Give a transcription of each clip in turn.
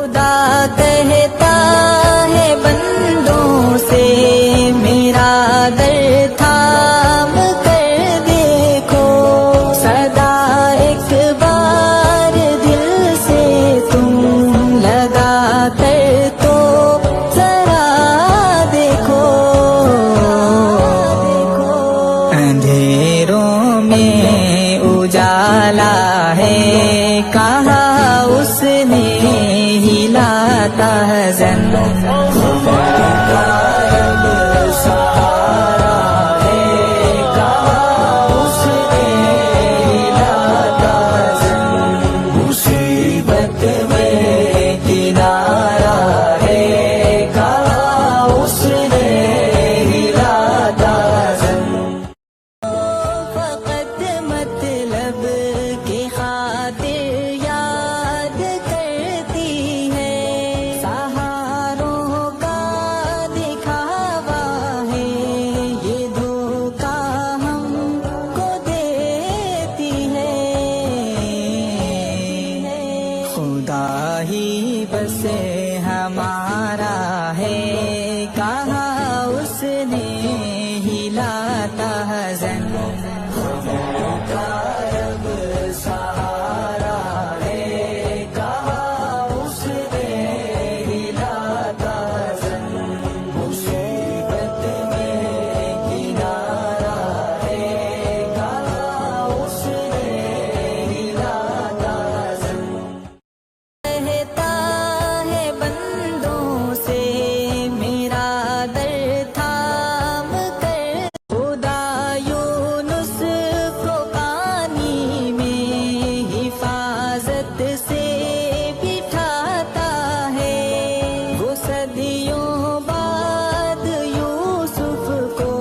خدا کہتا ہے بندوں سے میرا در تھام کر دیکھو، صدا ایک بار دل سے تم لگا کر تو ذرا دیکھو، اندھیروں میں اجالا ہے کہا اس نے ہلاتا حزن، سہارا ہے کہا اس نے ہلاتا حزن، مصیبت میں کنارہ ہے کہا اس نے ہلاتا حزن، فقط مطلب کی خاطر یاد کرتی ہے، سہاروں کا دکھاوا ہے یہ دھوکا ہم کو دیتی ہے، خدا ہی بس ہمارا ہے کہا اس نے ہلاتا حزن، رب سہارا ہے کہا اس نے ہلاتا حزن، مصیبت میں کنارہ ہے کہا اس نے ہلاتا حزن، کہتا ہے بندوں سے میرا در تھام کر، خدا یونس کو پانی میں حفاظت سے بٹھاتا ہے، وہ صدیوں بعد یوسف کو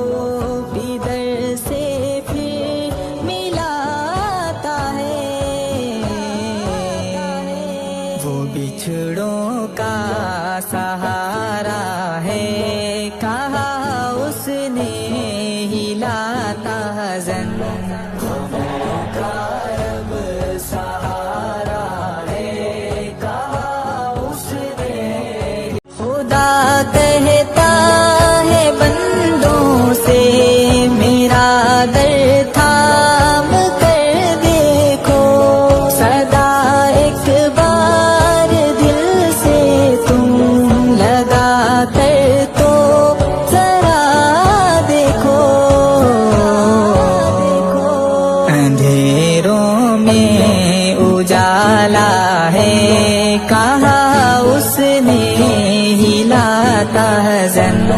بھی در سے پھر ملاتا ہے، وہ بچھڑوں کا سہارا ہے کہا اس نے ہلاتا حزن، رب سہارا ہے کہا اس نے، خدا کہتا ہے بندوں سے میرا در تھام کر دیکھو، صدا ایک بار دل سے تم لگا کر تو ذرا دیکھو، اندھیروں میں اجالا ہے کہا اس نے ہلاتا حزن،